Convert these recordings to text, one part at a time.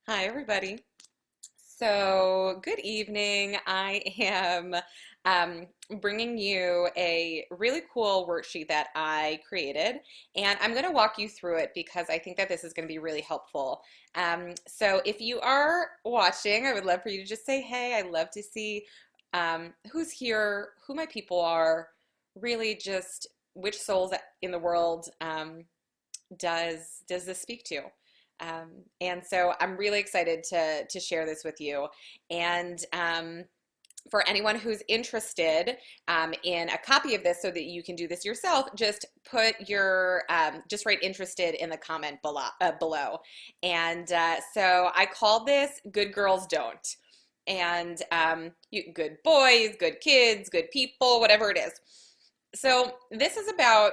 Hi, everybody. So, good evening. I am um, bringing you a really cool worksheet that I created, and I'm going to walk you through it because I think that this is going to be really helpful. So, if you are watching, I would love for you to just say, hey, I love to see who's here, who my people are, really just which souls in the world does this speak to? And so I'm really excited to share this with you. And for anyone who's interested in a copy of this so that you can do this yourself, just put your, just write interested in the comment below. And so I called this Good Girls Don't. And good boys, good kids, good people, whatever it is. So this is about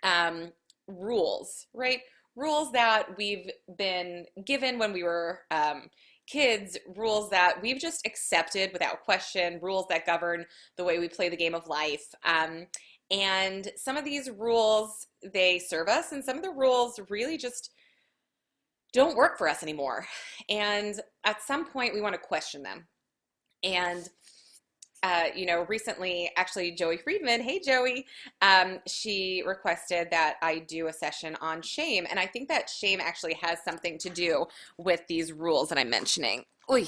um, rules, right? Rules that we've been given when we were kids, rules that we've just accepted without question, rules that govern the way we play the game of life. And some of these rules, they serve us, and some of the rules really just don't work for us anymore. And at some point, we want to question them. And recently, actually, Joey Friedman, hey Joey, she requested that I do a session on shame. And I think that shame actually has something to do with these rules that I'm mentioning. Oy.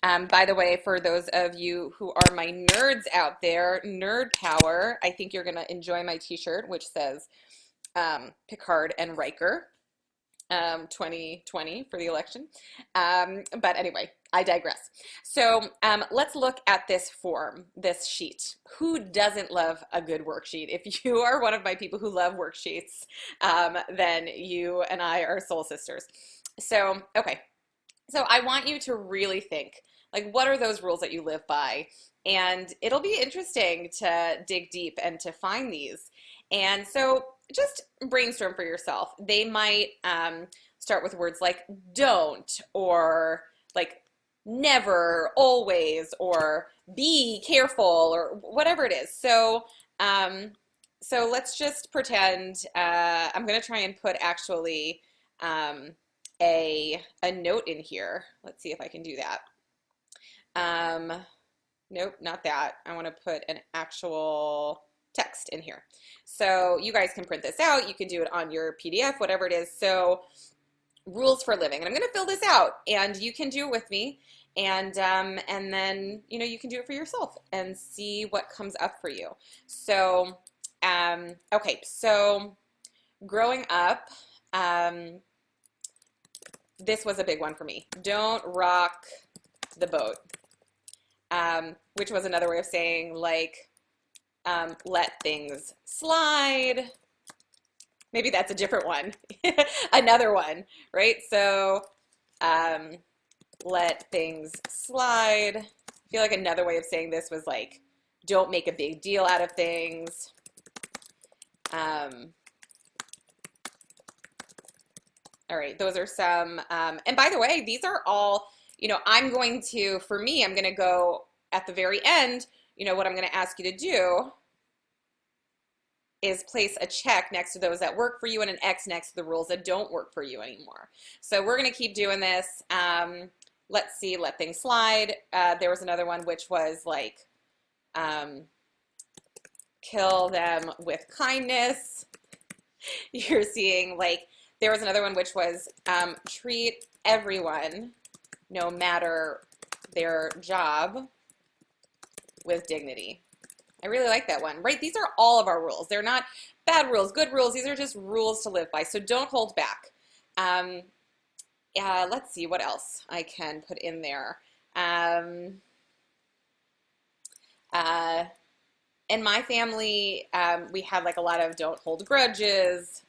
By the way, for those of you who are my nerds out there, nerd power, I think you're going to enjoy my t-shirt, which says Picard and Riker. 2020 for the election. But anyway, I digress. So let's look at this form, this sheet. Who doesn't love a good worksheet? If you are one of my people who love worksheets, then you and I are soul sisters. So, okay. So I want you to really think, like, what are those rules that you live by? And it'll be interesting to dig deep and to find these. And so just brainstorm for yourself. They might start with words like don't, or like never, always, or be careful, or whatever it is. So let's just pretend I'm going to try and put actually a note in here. Let's see if I can do that. Um, nope, not that. I want to put an actual text in here. So you guys can print this out. You can do it on your PDF, whatever it is. So rules for living. And I'm going to fill this out, and you can do it with me. And then, you can do it for yourself and see what comes up for you. So, okay, so growing up, this was a big one for me. Don't rock the boat, which was another way of saying, like, let things slide. Maybe that's a different one. Another one, right? So let things slide. I feel like another way of saying this was like, don't make a big deal out of things. All right, those are some, and by the way, these are all, I'm going to, for me, I'm going to go at the very end, what I'm going to ask you to do is place a check next to those that work for you and an X next to the rules that don't work for you anymore. So we're going to keep doing this. Let's see, let things slide. There was another one which was like, kill them with kindness. You're seeing, like, there was another one which was treat everyone, no matter their job, with dignity. I really like that one, right? These are all of our rules. They're not bad rules, good rules. These are just rules to live by. So don't hold back. Let's see what else I can put in there. In my family, we had like a lot of don't hold grudges.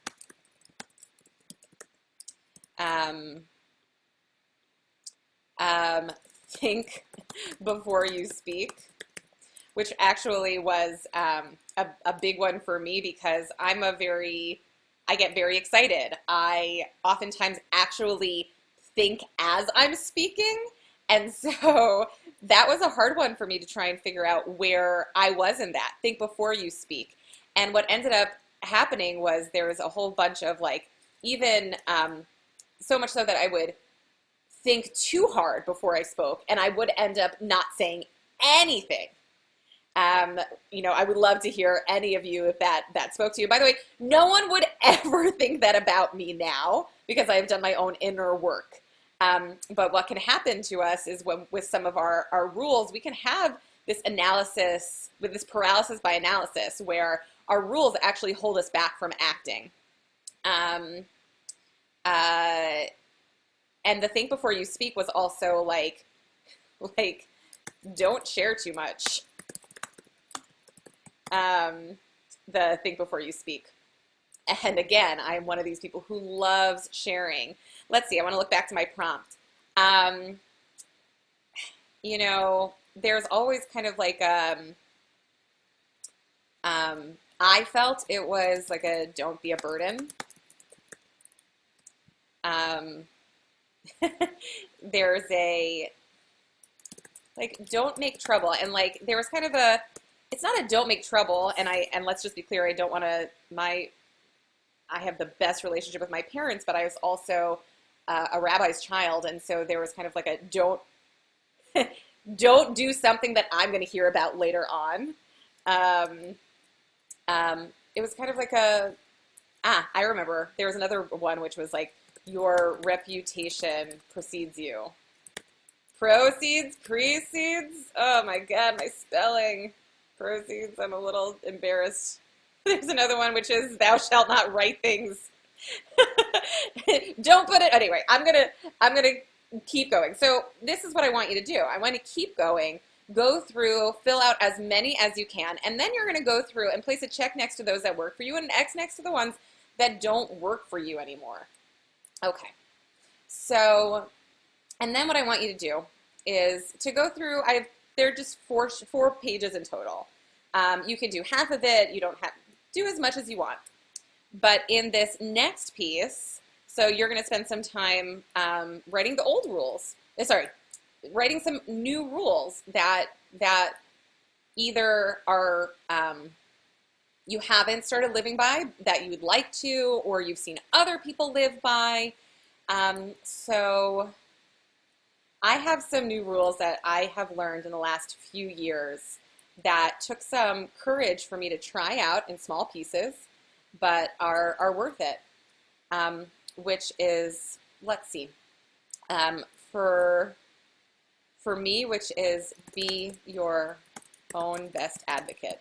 Think before you speak, which actually was a big one for me because I get very excited. I oftentimes actually think as I'm speaking. And so that was a hard one for me to try and figure out where I was in that. Think before you speak. And what ended up happening was there was a whole bunch of like, even so much so that I would think too hard before I spoke, and I would end up not saying anything. Um, I would love to hear any of you if that spoke to you. By the way, no one would ever think that about me now because I've done my own inner work. But what can happen to us is when with some of our rules, we can have this analysis with this paralysis by analysis where our rules actually hold us back from acting. Um, uh, and the think before you speak was also like don't share too much. Um, the think before you speak. And again, I'm one of these people who loves sharing. Let's see, I want to look back to my prompt. Um, there's always kind of like, I felt it was like a don't be a burden. Um, there's a, like, don't make trouble. And like, there was kind of a, it's not a don't make trouble. And let's just be clear, I don't want to, I have the best relationship with my parents, but I was also a rabbi's child. And so there was kind of like a don't do something that I'm going to hear about later on. It was kind of like I remember there was another one, which was like, your reputation precedes you. Proceeds, precedes. Oh my God, my spelling. Proceeds, I'm a little embarrassed. There's another one, which is thou shalt not write things. Don't put it, anyway, I'm gonna keep going. So this is what I want you to do. I want to keep going, go through, fill out as many as you can, and then you're gonna go through and place a check next to those that work for you and an X next to the ones that don't work for you anymore. Okay, so, and then what I want you to do is to go through, they're just four pages in total. You can do half of it, you don't have, do as much as you want. But in this next piece, so you're gonna spend some time writing the old rules, writing some new rules that either are, you haven't started living by, that you would like to, or you've seen other people live by. So I have some new rules that I have learned in the last few years that took some courage for me to try out in small pieces, but are worth it, which is, let's see, for me, which is be your own best advocate.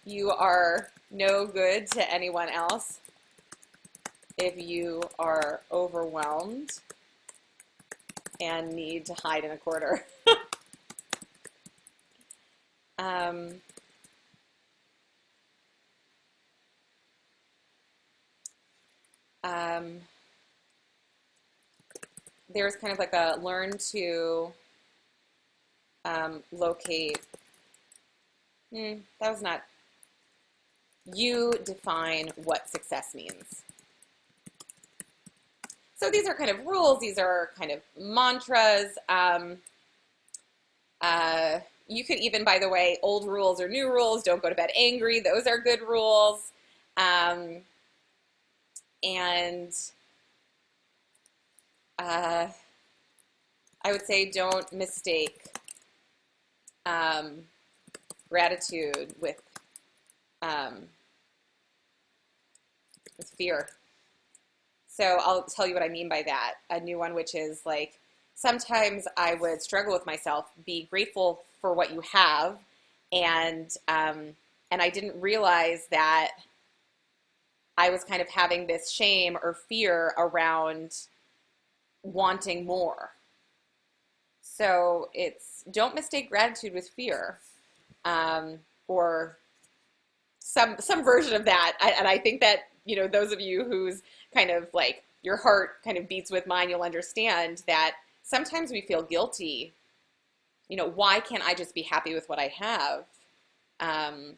You are no good to anyone else if you are overwhelmed and need to hide in a corner. There's kind of like a learn to locate. That was not. You define what success means. So these are kind of rules. These are kind of mantras. You could even, by the way, old rules or new rules. Don't go to bed angry. Those are good rules. And I would say don't mistake gratitude with fear. So I'll tell you what I mean by that. A new one, which is like, sometimes I would struggle with myself, be grateful for what you have, and I didn't realize that I was kind of having this shame or fear around wanting more. So it's, don't mistake gratitude with fear, or some version of that. And I think that, those of you who's kind of like, your heart kind of beats with mine, you'll understand that sometimes we feel guilty. Why can't I just be happy with what I have? And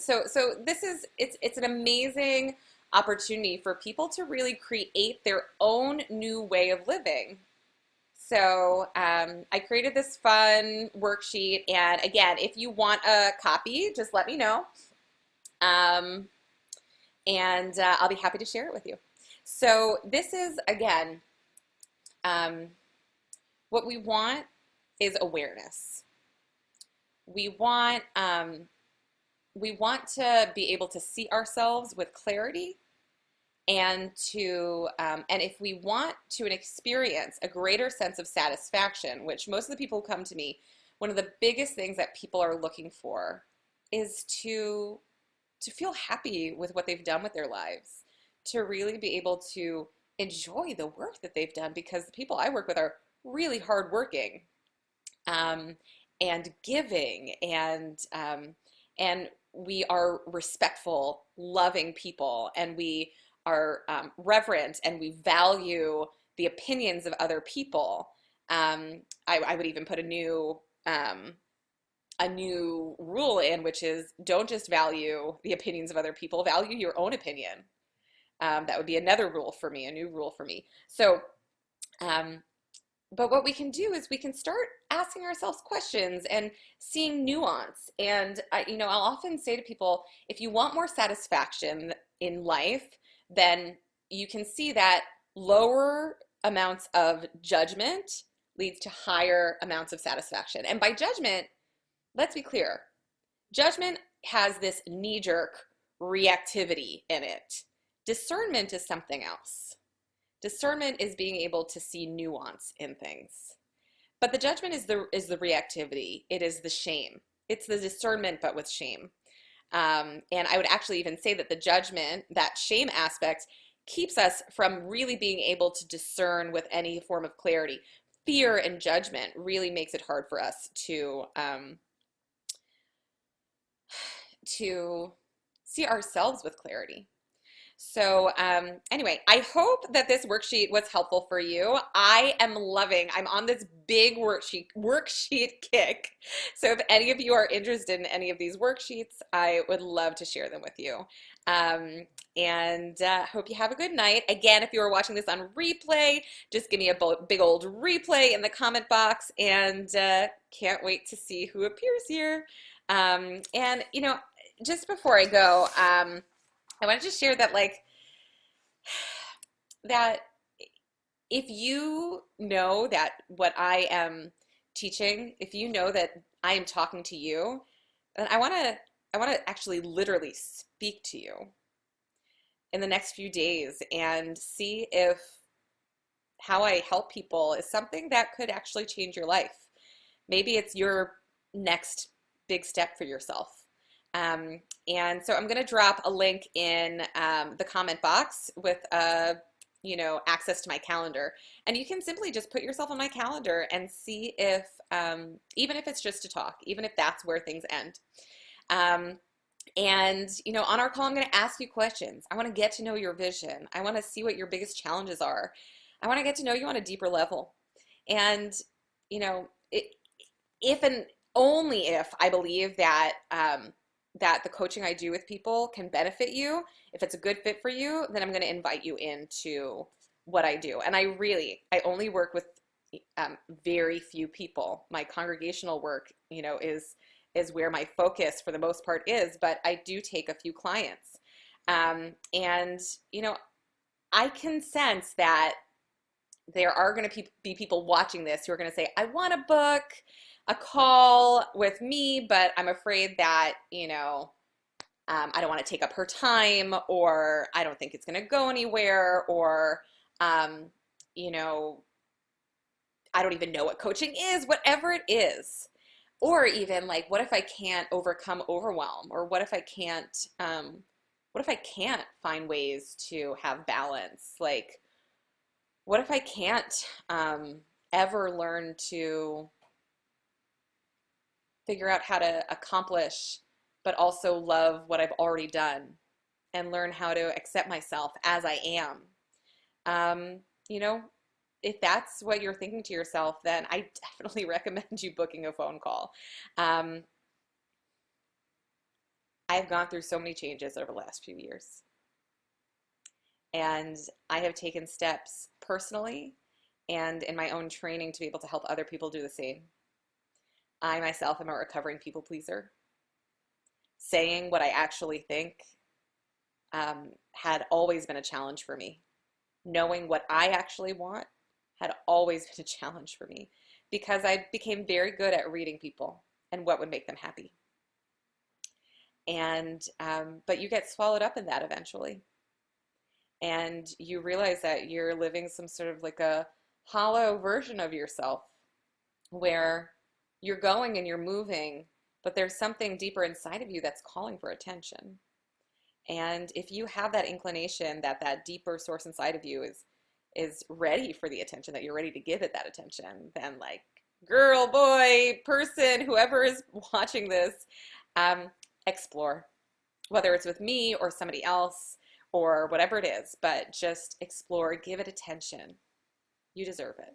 so this is, it's an amazing opportunity for people to really create their own new way of living. So I created this fun worksheet, and again, if you want a copy, just let me know. Um, and I'll be happy to share it with you. So this is, again, um, what we want is awareness. We want, we want to be able to see ourselves with clarity, and and if we want to experience a greater sense of satisfaction, which most of the people who come to me, one of the biggest things that people are looking for is to feel happy with what they've done with their lives, to really be able to enjoy the work that they've done, because the people I work with are really hardworking, um, and giving, and we are respectful, loving people, and we are reverent, and we value the opinions of other people. I would even put a new rule in, which is don't just value the opinions of other people, value your own opinion. That would be another rule for me, a new rule for me. So, um, but what we can do is we can start asking ourselves questions and seeing nuance. And I'll often say to people, if you want more satisfaction in life, then you can see that lower amounts of judgment leads to higher amounts of satisfaction. And by judgment, let's be clear, judgment has this knee-jerk reactivity in it. Discernment is something else. Discernment is being able to see nuance in things. But the judgment is the reactivity. It is the shame. It's the discernment, but with shame. And I would actually even say that the judgment, that shame aspect, keeps us from really being able to discern with any form of clarity. Fear and judgment really makes it hard for us to see ourselves with clarity. So anyway, I hope that this worksheet was helpful for you. I'm on this big worksheet kick. So if any of you are interested in any of these worksheets, I would love to share them with you. And hope you have a good night. Again, if you are watching this on replay, just give me a big old replay in the comment box, and can't wait to see who appears here. And just before I go, I wanted to share that, that if you know that what I am teaching, if you know that I am talking to you, then I want to actually literally speak to you in the next few days and see if how I help people is something that could actually change your life. Maybe it's your next big step for yourself. And so I'm going to drop a link in the comment box with access to my calendar. And you can simply just put yourself on my calendar and see if, even if it's just to talk, even if that's where things end. And on our call, I'm going to ask you questions. I want to get to know your vision. I want to see what your biggest challenges are. I want to get to know you on a deeper level. And, if and only if I believe that that the coaching I do with people can benefit you, if it's a good fit for you, then I'm going to invite you into what I do. And I only work with very few people. My congregational work, is where my focus for the most part is, but I do take a few clients. And I can sense that there are going to be people watching this who are going to say, I want to book a call with me, but I'm afraid that, I don't want to take up her time, or I don't think it's going to go anywhere, or, you know, I don't even know what coaching is, whatever it is. Or even what if I can't overcome overwhelm? Or what if I can't find ways to have balance? What if I can't ever learn to figure out how to accomplish, but also love what I've already done and learn how to accept myself as I am? Um, you know, if that's what you're thinking to yourself, then I definitely recommend you booking a phone call. Um, I've gone through so many changes over the last few years, and I have taken steps personally and in my own training to be able to help other people do the same. I myself am a recovering people pleaser. saying what I actually think had always been a challenge for me. Knowing what I actually want had always been a challenge for me because I became very good at reading people and what would make them happy. And but you get swallowed up in that eventually, and you realize that you're living some sort of like a hollow version of yourself where you're going and you're moving, but there's something deeper inside of you that's calling for attention. And if you have that inclination that that deeper source inside of you is ready for the attention, that you're ready to give it that attention, then like girl, boy, person, whoever is watching this, um, explore, whether it's with me or somebody else or whatever it is, but just explore, give it attention. You deserve it.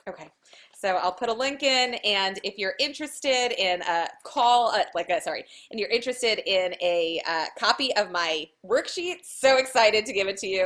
Okay, so I'll put a link in, and if you're interested in a call, and you're interested in a copy of my worksheet, so excited to give it to you.